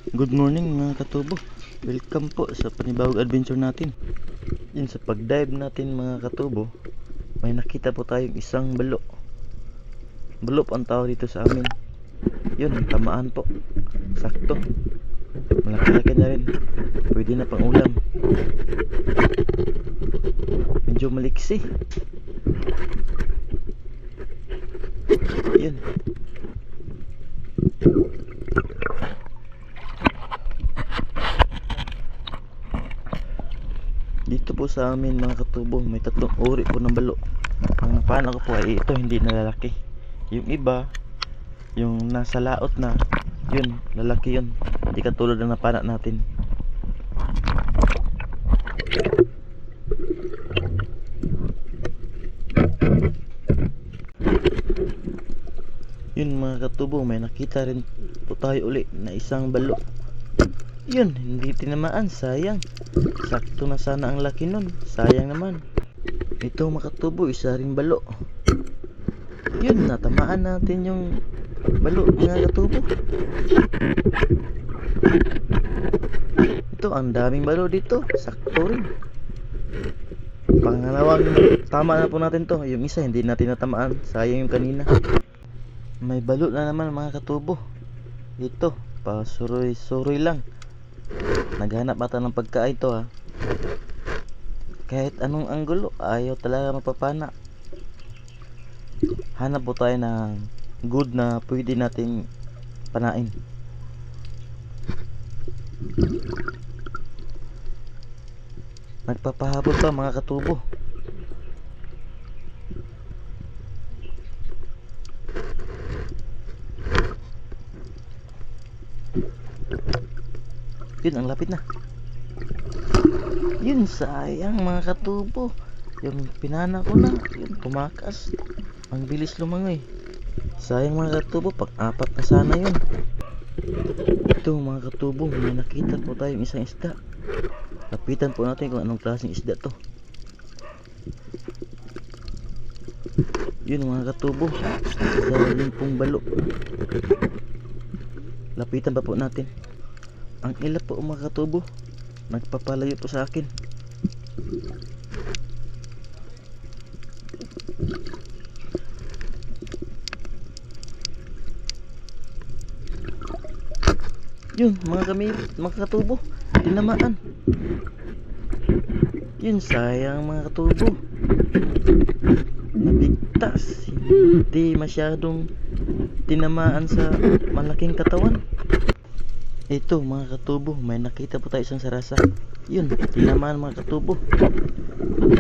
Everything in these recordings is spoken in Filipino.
Good morning mga katubo. Welcome po sa panibagong adventure natin. Yun, sa pag-dive natin mga katubo, may nakita po tayong isang balo. Balo po ang tawag dito sa amin. Yun, tamaan po. Sakto. Malaki-laki na rin. Pwede na pang ulam. Medyo maliksi. Yun. Dito po sa amin mga katubo, may tatlong uri po ng balo. Ang napana ko po ay ito, hindi na lalaki. Yung iba, yung nasa laot na, yun, lalaki yun. Hindi katulad ng napana natin. Yun mga katubo, may nakita rin po tayo uli na isang balo. Yun, hindi tinamaan, sayang. Sakto na sana ang laki nun, sayang naman. Ito mga katubo, isa ring balo. Yun, natamaan natin yung balo mga katubo. Ito, ang daming balo dito, sakto rin. Pangalawang tama na po natin to. Yung isa hindi natin natamaan, sayang yung kanina. May balo na naman mga katubo. Dito, pasuroy-suroy lang. Naghanap ata ng pagkain to ha. Kahit anong anggulo, ayaw talaga mapapana. Hanap po tayo ng good na pwede nating panain. Nagpapahabol pa mga katubo. Yun, ang lapit na. Yun, sayang mga katubo. Yung pinana ko na, yun, tumakas. Ang bilis lumangoy. Sayang mga katubo, pang-apat na sana yun. Ito mga katubo, may nakita po tayong isang isda. Lapitan po natin kung anong klaseng isda to. Yun mga katubo, isa pong balo. Lapitan pa po natin. Ang ilap po mga katubo, nagpapalayo po sa akin. Yun mga katubo, tinamaan. Yun, sayang mga katubo. Nabigtas, hindi masyadong tinamaan sa malaking katawan. Ito mga katubo, may nakita po tayo isang sarasa. Yun, tinamaan mga katubo.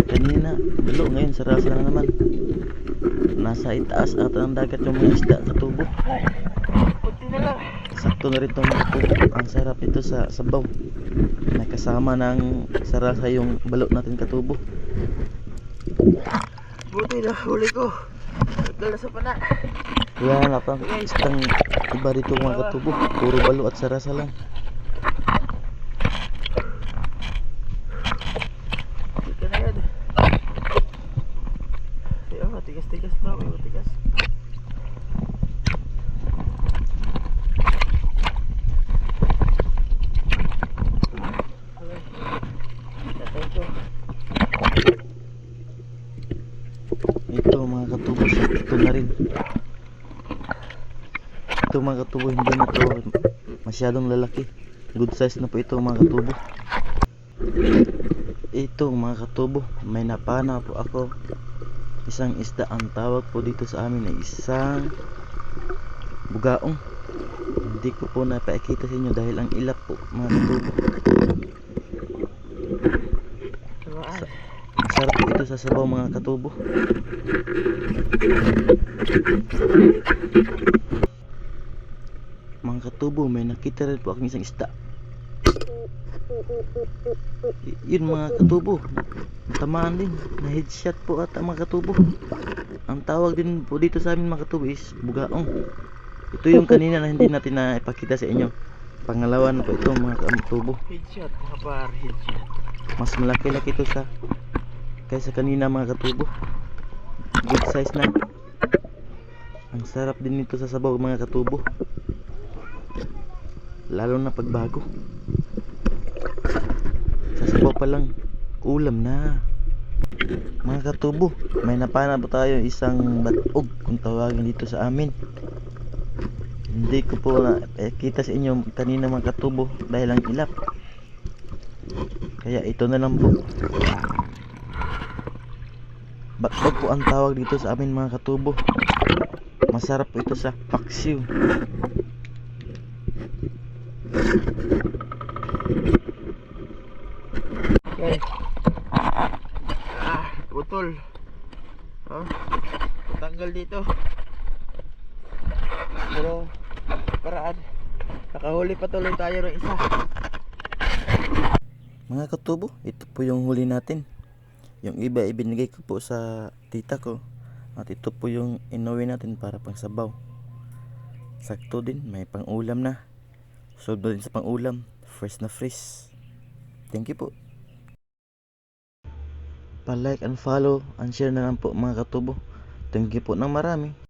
Kanina balo, ngayon sarasa lang naman. Nasa itaas ata ng dagat yung mga isda katubo. Sakto na rin itong mga katubo. Ang sarap ito sa sabaw. May kasama ng sarasa yung balo natin katubo. Buti na huli ko. Nagdala sa pana. Yan lang ang isang iba rito mga katubo. Puro balo at sarasa lang. Dito na yan. Ayun, tigas-tigas na. May tigas. Ito mga katubo, sakto na rin. Ito mga katubo, hindi na to masyadong lalaki. Good size na po ito mga katubo. Ito mga katubo, may napana po ako. Isang isda, ang tawag po dito sa amin ay isang bugaong. Hindi ko po napaikita sa inyo dahil ang ilap po mga katubo. Masarap po ito sa sabaw mga katubo. Mga katubo, may nakita rin po akong isang isda. Yun mga katubo, tamaan din. Na headshot po ata mga katubo. Ang tawag din po dito sa amin mga katubo is bugaong. Ito yung kanina na hindi natin na ipakita sa inyo. Pangalawa na po ito mga katubo. Headshot mga par, headshot. Mas malaki-laki ito sa kaysa kanina mga katubo. Good size na. Ang sarap din nito sa sabaw mga katubo. lalo na pagbago. Sa sabaw pa lang, ulam na. Mga katubo, may napana po tayo isang batog kung tawagin dito sa amin. Hindi ko po na kita sa inyo kanina mga katubo dahil ang ilap. Kaya ito na lang po. Batog po ang tawag dito sa amin mga katubo. Masarap po ito sa paksiw. Okay. Putol. Oh, tanggal dito. Pero paraan. Nakahuli pa tuloy tayo ng isa. Mga katubo, ito po yung huli natin. Yung iba ibinigay ko po sa tita ko. At ito po yung inuwi natin para pang sabaw. Sakto din, may pang ulam na. Soldo din sa pang ulam. Fresh na fresh. Thank you po. Pa-like and follow and share na lang po mga katubo. Thank you po ng marami.